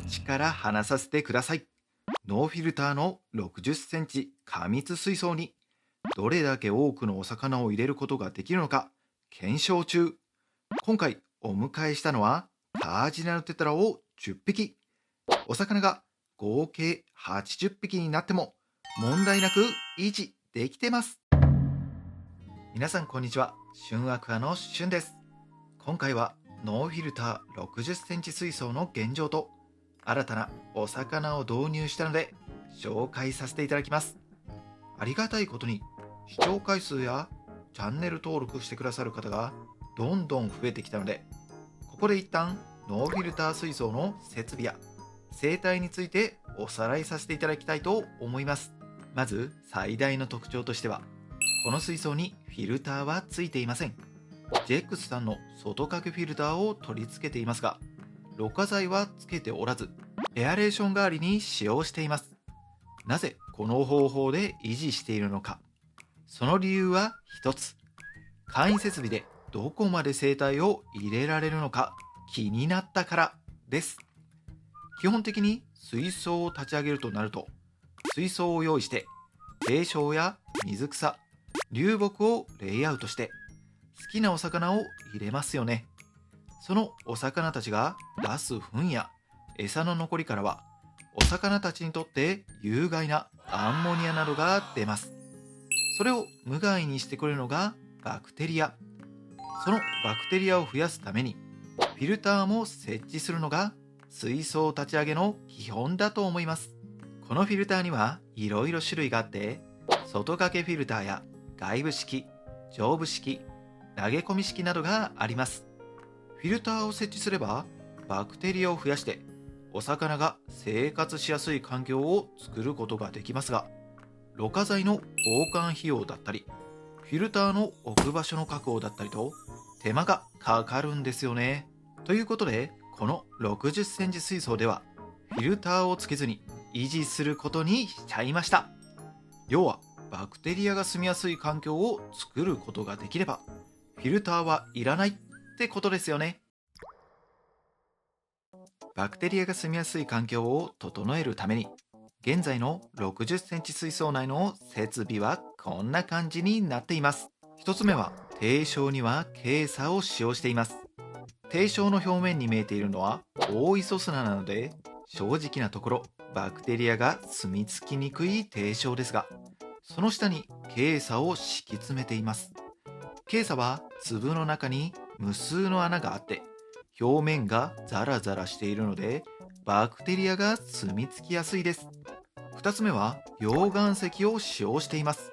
お力離させてください。ノーフィルターの60センチ過密水槽にどれだけ多くのお魚を入れることができるのか検証中。今回お迎えしたのはカージナルテトラを10匹。お魚が合計80匹になっても問題なく維持できてます。皆さんこんにちは。旬アクアの旬です。今回はノーフィルター60センチ水槽の現状と新たなお魚を導入したので紹介させていただきます。ありがたいことに視聴回数やチャンネル登録してくださる方がどんどん増えてきたので、ここで一旦ノーフィルター水槽の設備や生態についておさらいさせていただきたいと思います。まず最大の特徴としては、この水槽にフィルターはついていません。ジェックスさんの外掛けフィルターを取り付けていますが、ろ過剤はつけておらず、エアレーション代わりに使用しています。なぜこの方法で維持しているのか。その理由は一つ。簡易設備でどこまで生態を入れられるのか気になったからです。基本的に水槽を立ち上げるとなると、水槽を用意して低床や水草、流木をレイアウトして好きなお魚を入れますよね。そのお魚たちが出す糞や餌の残りからはお魚たちにとって有害なアンモニアなどが出ます。それを無害にしてくれるのがバクテリア。そのバクテリアを増やすためにフィルターも設置するのが水槽立ち上げの基本だと思います。このフィルターにはいろいろ種類があって、外掛けフィルターや外部式、上部式、投げ込み式などがあります。フィルターを設置すればバクテリアを増やしてお魚が生活しやすい環境を作ることができますが、ろ過剤の交換費用だったりフィルターの置く場所の確保だったりと手間がかかるんですよね。ということで、この60センチ水槽ではフィルターをつけずに維持することにしちゃいました。要はバクテリアが住みやすい環境を作ることができればフィルターはいらないってことですよね。バクテリアが住みやすい環境を整えるために、現在の60センチ水槽内の設備はこんな感じになっています。一つ目は低床にはケーサを使用しています。低床の表面に見えているのは大磯砂なので、正直なところバクテリアが住み着きにくい低床ですが、その下にケーサを敷き詰めています。ケーサは粒の中に無数の穴があって表面がザラザラしているのでバクテリアが住み着きやすいです。2つ目は溶岩石を使用しています。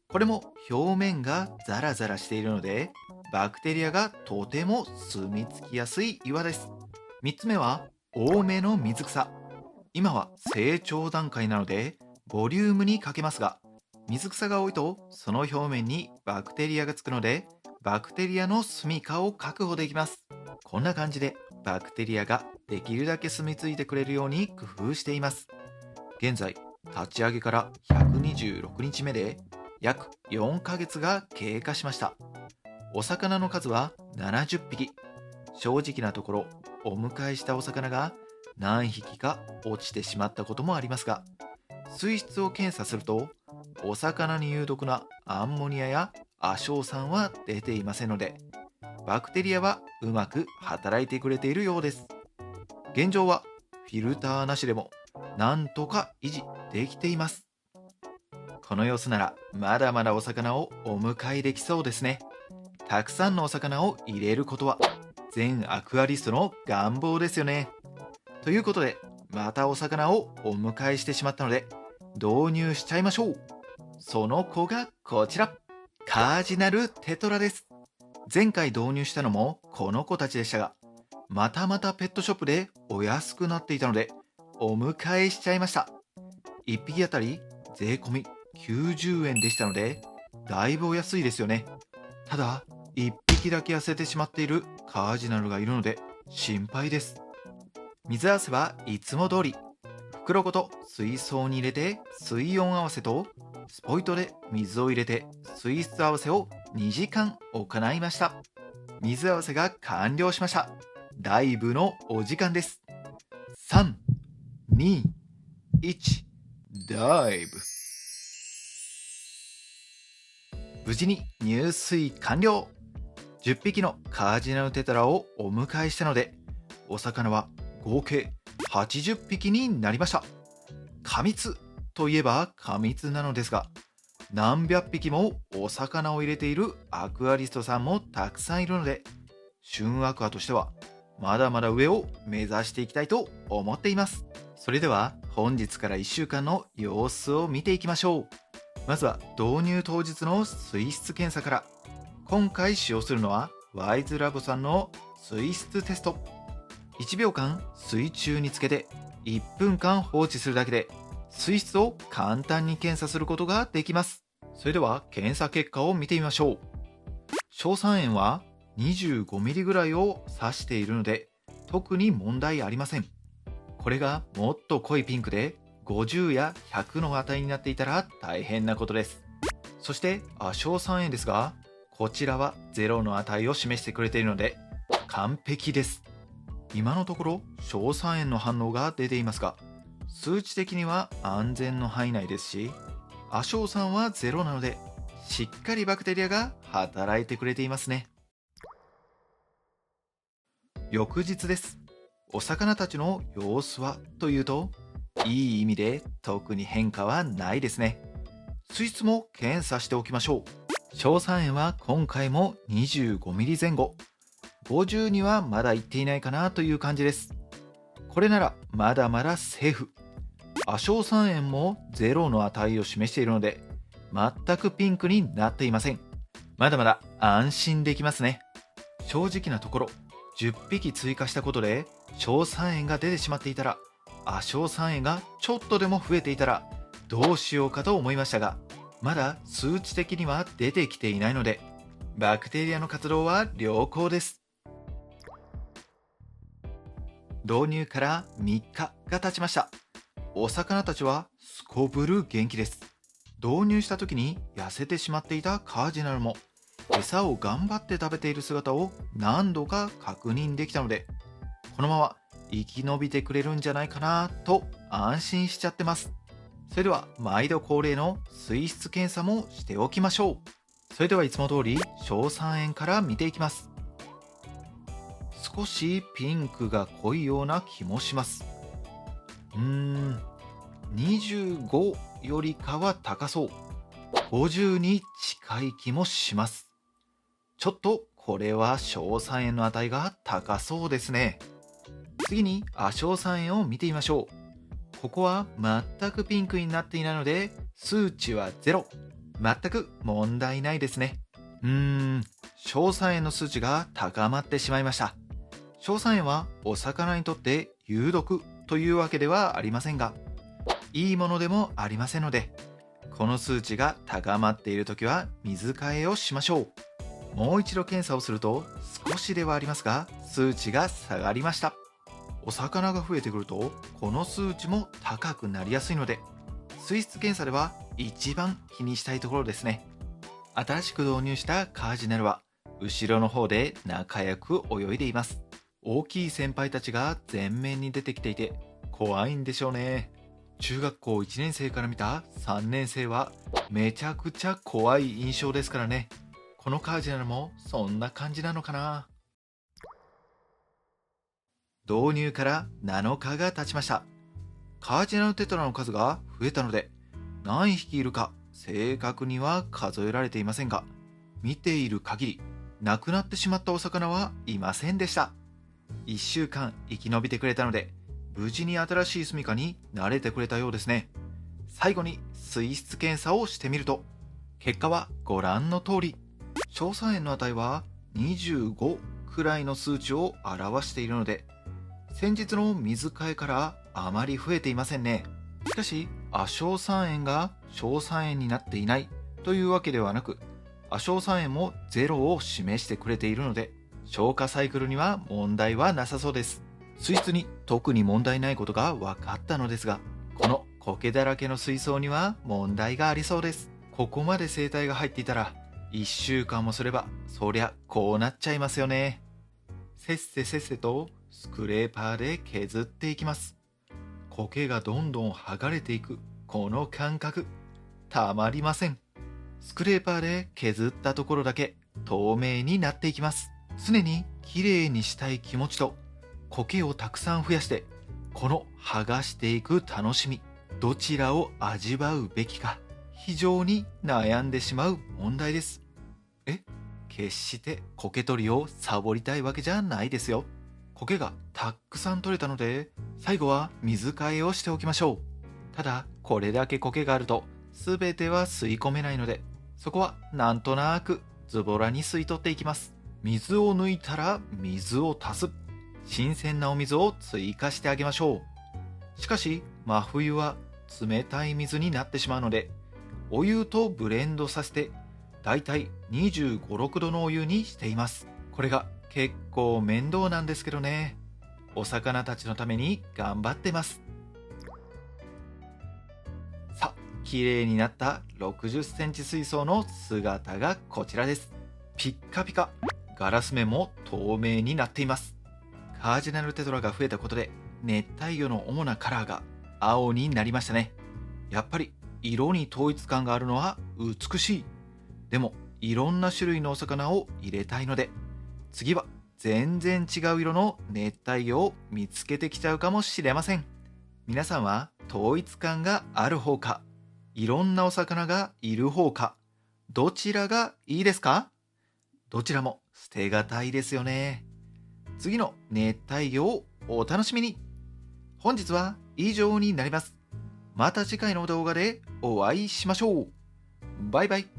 これも表面がザラザラしているのでバクテリアがとても住み着きやすい岩です。3つ目は多めの水草。今は成長段階なのでボリュームにかけますが、水草が多いとその表面にバクテリアがつくのでバクテリアの住処を確保できます。こんな感じでバクテリアができるだけ住み着いてくれるように工夫しています。現在立ち上げから126日目で約4ヶ月が経過しました。お魚の数は70匹。正直なところお迎えしたお魚が何匹か落ちてしまったこともありますが、水質を検査するとお魚に有毒なアンモニアや亜硝酸は出ていませんので、バクテリアはうまく働いてくれているようです。現状はフィルターなしでもなんとか維持できています。この様子ならまだまだお魚をお迎えできそうですね。たくさんのお魚を入れることは全アクアリストの願望ですよね。ということで、またお魚をお迎えしてしまったので導入しちゃいましょう。その子がこちら、カージナルテトラです。前回導入したのもこの子たちでしたが、またまたペットショップでお安くなっていたのでお迎えしちゃいました。1匹あたり税込み90円でしたのでだいぶお安いですよね。ただ1匹だけ痩せてしまっているカージナルがいるので心配です。水合わせはいつも通り袋ごと水槽に入れて水温合わせとスポイトで水を入れて水質合わせを2時間行いました。水合わせが完了しました。ダイブのお時間です。3、2、1、ダイブ。無事に入水完了。10匹のカージナルテトラをお迎えしたので、お魚は合計80匹になりました。過密といえば過密なのですが、何百匹もお魚を入れているアクアリストさんもたくさんいるので、旬アクアとしてはまだまだ上を目指していきたいと思っています。それでは本日から1週間の様子を見ていきましょう。まずは導入当日の水質検査から。今回使用するのはワイズラボさんの水質テスト。1秒間水中につけて1分間放置するだけで水質を簡単に検査することができます。それでは検査結果を見てみましょう。硝酸塩は 25mm ぐらいを指しているので特に問題ありません。これがもっと濃いピンクで50や100の値になっていたら大変なことです。そして亜硝酸塩ですが、こちらは0の値を示してくれているので完璧です。今のところ硝酸塩の反応が出ていますが、数値的には安全の範囲内ですし、亜硝酸は0なのでしっかりバクテリアが働いてくれていますね。翌日です。お魚たちの様子はというと、いい意味で特に変化はないですね。水質も検査しておきましょう。硝酸塩は今回も 25mm 前後、50にはまだいっていないかなという感じです。これならまだまだセーフ。亜硝酸塩も0の値を示しているので全くピンクになっていません。まだまだ安心できますね。正直なところ10匹追加したことで硝酸塩が出てしまっていたら、亜硝酸塩がちょっとでも増えていたらどうしようかと思いましたが、まだ数値的には出てきていないのでバクテリアの活動は良好です。導入から3日が経ちました。お魚たちはすこぶる元気です。導入した時に痩せてしまっていたカージナルも餌を頑張って食べている姿を何度か確認できたので、このまま生き延びてくれるんじゃないかなと安心しちゃってます。それでは毎度恒例の水質検査もしておきましょう。それではいつも通り硝酸塩から見ていきます。少しピンクが濃いような気もします。25よりかは高そう。50に近い気もします。ちょっとこれは硝酸塩の値が高そうですね。次に亜硝酸塩を見てみましょう。ここは全くピンクになっていないので数値は0。全く問題ないですね。硝酸塩の数値が高まってしまいました。硝酸塩はお魚にとって有毒というわけではありませんが、いいものでもありませんので、この数値が高まっているときは水替えをしましょう。もう一度検査をすると少しではありますが数値が下がりました。お魚が増えてくるとこの数値も高くなりやすいので、水質検査では一番気にしたいところですね。新しく導入したカージナルは後ろの方で仲良く泳いでいます。大きい先輩たちが前面に出てきていて怖いんでしょうね。中学校1年生から見た3年生はめちゃくちゃ怖い印象ですからね。このカージナルもそんな感じなのかな。導入から7日が経ちました。カージナルテトラの数が増えたので何匹いるか正確には数えられていませんが、見ている限り亡くなってしまったお魚はいませんでした。1週間生き延びてくれたので無事に新しい住処に慣れてくれたようですね。最後に水質検査をしてみると結果はご覧の通り。硝酸塩の値は25くらいの数値を表しているので、先日の水替えからあまり増えていませんね。しかし亜硝酸塩が硝酸塩になっていないというわけではなく、亜硝酸塩も0を示してくれているので消化サイクルには問題はなさそうです。水質に特に問題ないことが分かったのですが、この苔だらけの水槽には問題がありそうです。ここまで生態が入っていたら1週間もすればそりゃこうなっちゃいますよね。せっせせっせとスクレーパーで削っていきます。苔がどんどん剥がれていくこの感覚、たまりません。スクレーパーで削ったところだけ透明になっていきます。常にきれいにしたい気持ちと苔をたくさん増やしてこの剥がしていく楽しみ、どちらを味わうべきか非常に悩んでしまう問題です。決して苔取りをサボりたいわけじゃないですよ。苔がたくさん取れたので最後は水替えをしておきましょう。ただこれだけ苔があると全ては吸い込めないので、そこはなんとなくズボラに吸い取っていきます。水を抜いたら水を足す。新鮮なお水を追加してあげましょう。しかし真冬は冷たい水になってしまうので、お湯とブレンドさせてだいたい25、6度のお湯にしています。これが結構面倒なんですけどね。お魚たちのために頑張ってます。さあ、綺麗になった60センチ水槽の姿がこちらです。ピッカピカ、ガラス面も透明になっています。カージナルテトラが増えたことで熱帯魚の主なカラーが青になりましたね。やっぱり色に統一感があるのは美しい。でもいろんな種類のお魚を入れたいので、次は全然違う色の熱帯魚を見つけてきちゃうかもしれません。皆さんは統一感がある方か、いろんなお魚がいる方か、どちらがいいですか？どちらも捨てがたいですよね。次の熱帯魚をお楽しみに。本日は以上になります。また次回の動画でお会いしましょう。バイバイ。